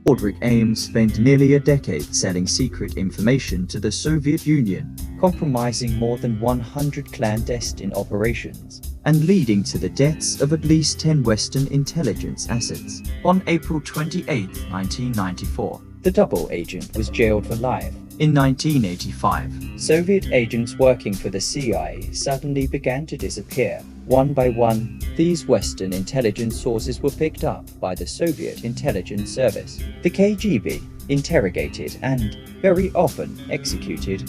Aldrich Ames spent nearly a decade selling secret information to the Soviet Union, compromising more than 100 clandestine operations, and leading to the deaths of at least 10 Western intelligence assets. On April 28, 1994, the double agent was jailed for life. In 1985, Soviet agents working for the CIA suddenly began to disappear. One by one, these Western intelligence sources were picked up by the Soviet intelligence service, the KGB, interrogated and, very often, executed.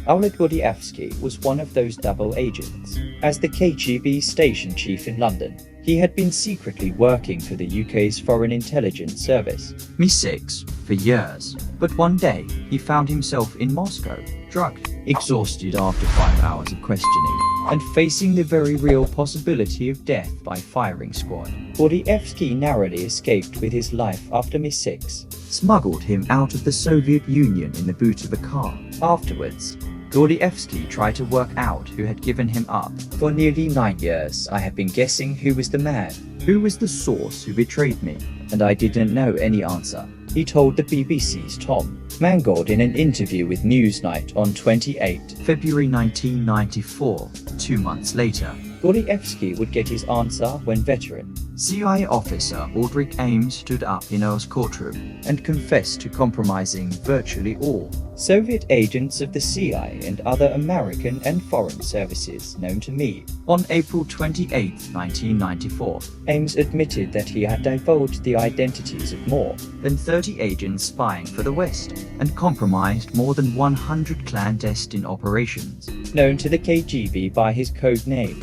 Oleg Gordievsky was one of those double agents. As the KGB station chief in London, he had been secretly working for the UK's Foreign Intelligence Service, MI6, for years. But one day, he found himself in Moscow, drugged, exhausted after 5 hours of questioning, and facing the very real possibility of death by firing squad. Gordievsky narrowly escaped with his life after MI6 smuggled him out of the Soviet Union in the boot of a car. Afterwards, Gordievsky tried to work out who had given him up. For nearly 9 years, I have been guessing who was the man, who was the source who betrayed me, and I didn't know any answer, he told the BBC's Tom Mangold in an interview with Newsnight on 28 February 1994. 2 months later, Gordievsky would get his answer when veteran CIA officer Aldrich Ames stood up in Earl's courtroom and confessed to compromising virtually all Soviet agents of the CIA and other American and foreign services known to me. On April 28, 1994, Ames admitted that he had divulged the identities of more than 30 agents spying for the West and compromised more than 100 clandestine operations. Known to the KGB by his code name,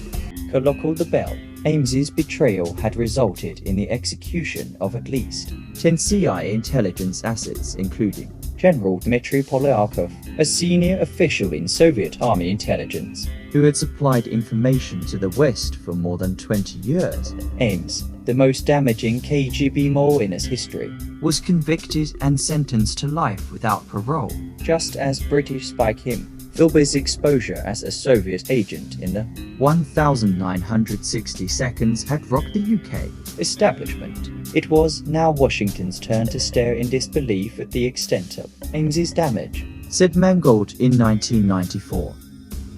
Colonel the Bell, Ames's betrayal had resulted in the execution of at least 10 CIA intelligence assets, including General Polyakov, a senior official in Soviet Army intelligence, who had supplied information to the West for more than 20 years. Ames, the most damaging KGB mole in its history, was convicted and sentenced to life without parole, just as British spy Kim Philby's exposure as a Soviet agent in the 1960 seconds had rocked the UK establishment. It was now Washington's turn to stare in disbelief at the extent of Ames's damage, said Mangold in 1994.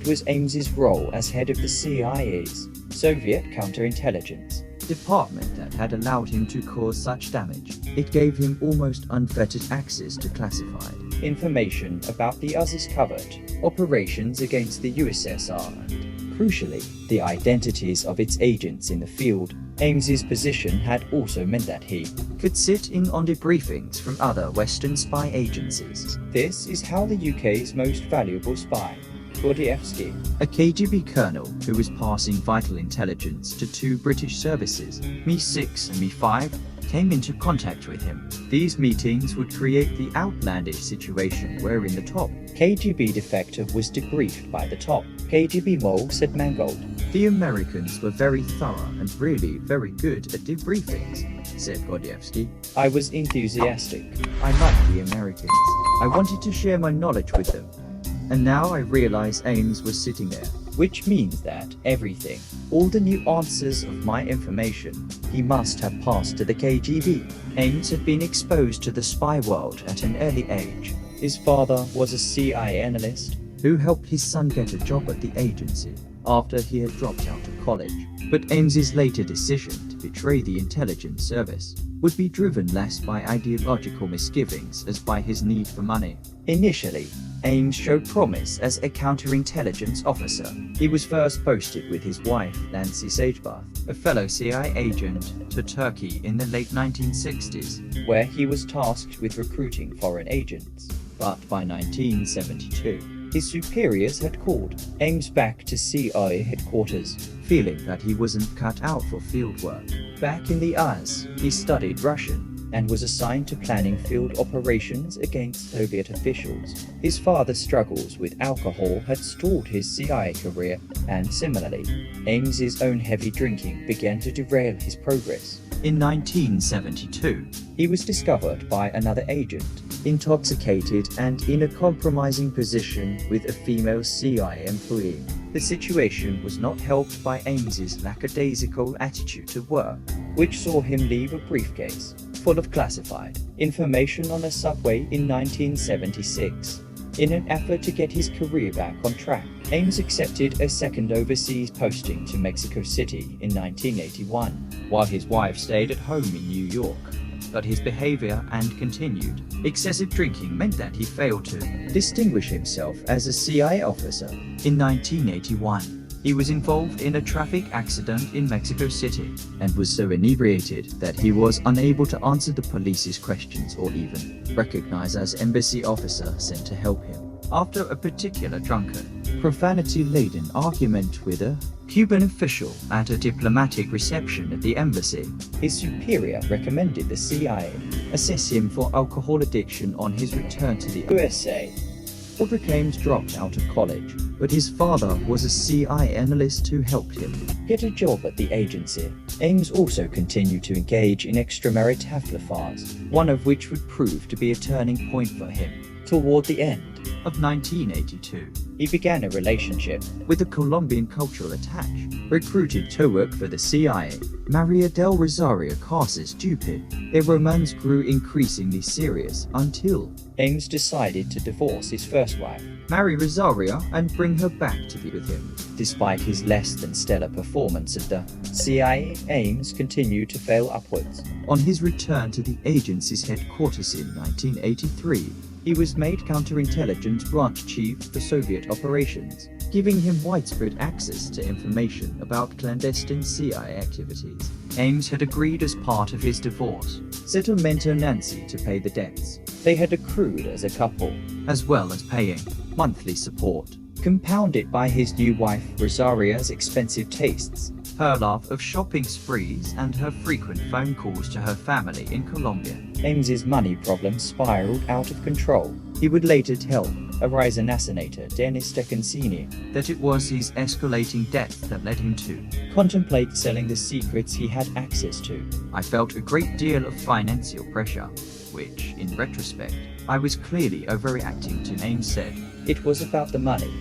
It was Ames's role as head of the CIA's Soviet counterintelligence department that had allowed him to cause such damage. It gave him almost unfettered access to classified information about the USSR covert operations against the USSR and, crucially, the identities of its agents in the field. Ames's position had also meant that he could sit in on debriefings from other Western spy agencies. This is how the UK's most valuable spy, Gordievsky, a KGB colonel who was passing vital intelligence to 2 British services, MI6 and MI5, came into contact with him. These meetings would create the outlandish situation wherein the top KGB defector was debriefed by the top KGB mole, said Mangold. The Americans were very thorough and really very good at debriefings, said Gordievsky. I was enthusiastic. I liked the Americans. I wanted to share my knowledge with them. And now I realize Ames was sitting there. Which means that everything, all the new answers of my information, he must have passed to the KGB. Ames had been exposed to the spy world at an early age. His father was a CIA analyst who helped his son get a job at the agency after he had dropped out of college. But Ames's later decision to betray the intelligence service would be driven less by ideological misgivings as by his need for money. Initially, Ames showed promise as a counterintelligence officer. He was first posted with his wife, Nancy Sagebath, a fellow CIA agent, to Turkey in the late 1960s, where he was tasked with recruiting foreign agents. But by 1972, his superiors had called Ames back to CIA headquarters, feeling that he wasn't cut out for field work. Back in the US, he studied Russian and was assigned to planning field operations against Soviet officials. His father's struggles with alcohol had stalled his CIA career, and similarly, Ames's own heavy drinking began to derail his progress. In 1972, he was discovered by another agent, intoxicated and in a compromising position with a female CIA employee. The situation was not helped by Ames's lackadaisical attitude to work, which saw him leave a briefcase full of classified information on a subway in 1976. In an effort to get his career back on track, Ames accepted a second overseas posting to Mexico City in 1981, while his wife stayed at home in New York. But his behavior and continued excessive drinking meant that he failed to distinguish himself as a CIA officer. In 1981, he was involved in a traffic accident in Mexico City and was so inebriated that he was unable to answer the police's questions or even recognize as embassy officer sent to help him. After a particular drunken, profanity-laden argument with a Cuban official at a diplomatic reception at the embassy, his superior recommended the CIA assess him for alcohol addiction on his return to the USA. Aldrich Ames dropped out of college, but his father was a CIA analyst who helped him get a job at the agency. Ames also continued to engage in extramarital affairs, one of which would prove to be a turning point for him. Toward the end of 1982, he began a relationship with a Colombian cultural attache, recruited to work for the CIA, Maria del Rosario Casas Stupid. Their romance grew increasingly serious until Ames decided to divorce his first wife, marry Rosario, and bring her back to be with him. Despite his less than stellar performance at the CIA, Ames continued to fail upwards. On his return to the agency's headquarters in 1983, he was made counterintelligence branch chief for Soviet operations, giving him widespread access to information about clandestine CIA activities. Ames had agreed as part of his divorce settlement to Nancy to pay the debts they had accrued as a couple, as well as paying monthly support, compounded by his new wife Rosario's expensive tastes, her love of shopping sprees, and her frequent phone calls to her family in Colombia. Ames's money problems spiraled out of control. He would later tell a Ryzen assassinator, Dennis Stecancini, that it was his escalating debt that led him to contemplate selling the secrets he had access to. I felt a great deal of financial pressure, which, in retrospect, I was clearly overreacting to. Ames said. It was about the money,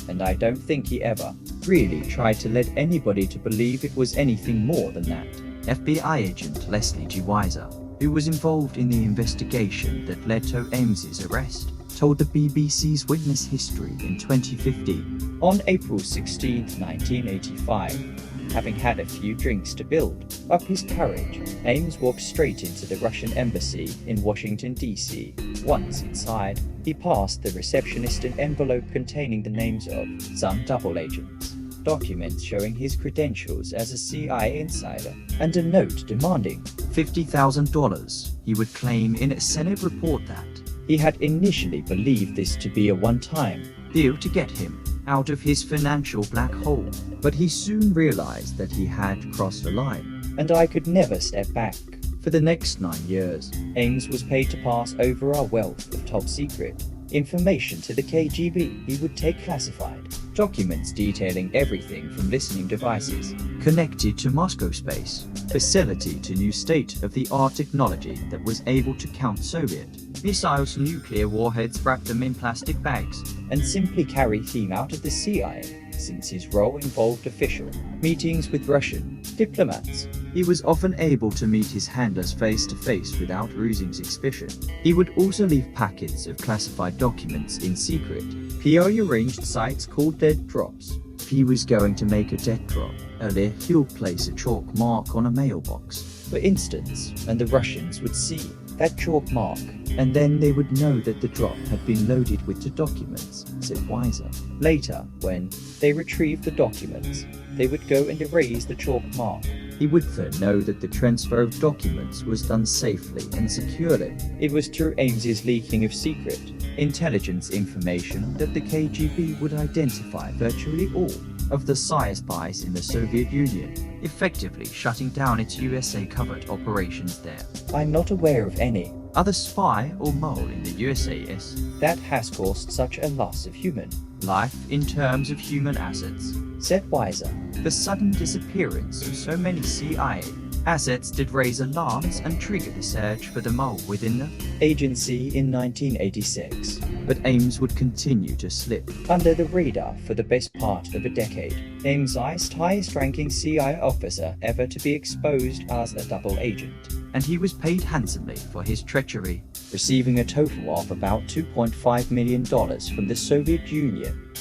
and I don't think he ever really tried to let anybody to believe it was anything more than that. FBI agent Leslie G. Weiser, who was involved in the investigation that led to Ames's arrest, told the BBC's Witness History in 2015. On April 16, 1985, having had a few drinks to build up his courage, Ames walked straight into the Russian embassy in Washington, D.C. Once inside, he passed the receptionist an envelope containing the names of some double agents, documents showing his credentials as a CIA insider, and a note demanding $50,000. He would claim in a Senate report that he had initially believed this to be a one-time deal to get him out of his financial black hole, but he soon realized that he had crossed a line, and I could never step back. For the next 9 years, Ames was paid to pass over our wealth of top-secret information to the KGB. He would take classified documents detailing everything from listening devices connected to Moscow space facility to new state-of-the-art technology that was able to count Soviet missiles, nuclear warheads, wrap them in plastic bags, and simply carry him out of the CIA. Since his role involved official meetings with Russian diplomats, he was often able to meet his handlers face-to-face without rousing suspicion. He would also leave packets of classified documents in secret, pre-arranged sites called dead drops. If he was going to make a dead drop earlier, he would place a chalk mark on a mailbox, for instance, and the Russians would see that chalk mark, and then they would know that the drop had been loaded with the documents, said Weiser. Later, when they retrieved the documents, they would go and erase the chalk mark. He would then know that the transfer of documents was done safely and securely. It was through Ames's leaking of secret intelligence information that the KGB would identify virtually all of the spies in the Soviet Union, effectively shutting down its USA-covered operations there. I'm not aware of any other spy or mole in the USSR that has caused such a loss of human life in terms of human assets, said Weiser. The sudden disappearance of so many CIA assets did raise alarms and trigger the search for the mole within the agency in 1986. but Ames would continue to slip Under the radar for the best part of a decade, Ames is highest-ranking CIA officer ever to be exposed as a double agent, and he was paid handsomely for his treachery. receiving a total of about $2.5 million from the Soviet Union.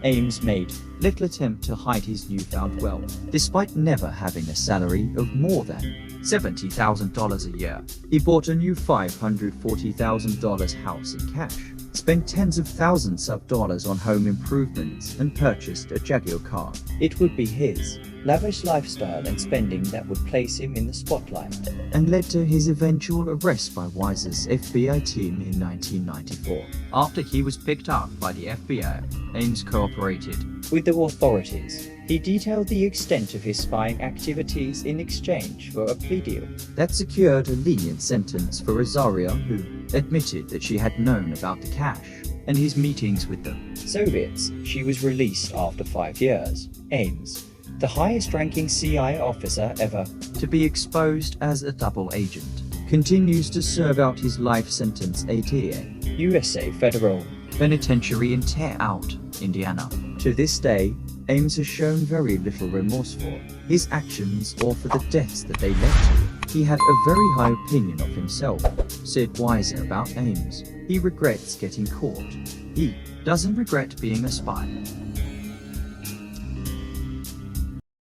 Ames made Little attempt to hide his newfound wealth, despite never having a salary of more than $70,000 a year. He bought a new $540,000 house in cash, spent tens of thousands of dollars on home improvements, and purchased a Jaguar car. it would be his lavish lifestyle and spending that would place him in the spotlight. And led to his eventual arrest by Wise's FBI team in 1994. After he was picked up by the FBI, Ames cooperated With the authorities, he detailed the extent of his spying activities in exchange for a plea deal. that secured a lenient sentence for Rosario, who admitted that she had known about the cash and his meetings with the Soviets, she was released after 5 years. Ames, the highest-ranking CIA officer ever, to be exposed as a double agent, continues to serve out his life sentence at USA Federal. Penitentiary in Tear Out, Indiana. To this day, Ames has shown very little remorse for his actions or for the deaths that they led to. He had a very high opinion of himself, said Weiser about Ames. He regrets getting caught. He doesn't regret being a spy.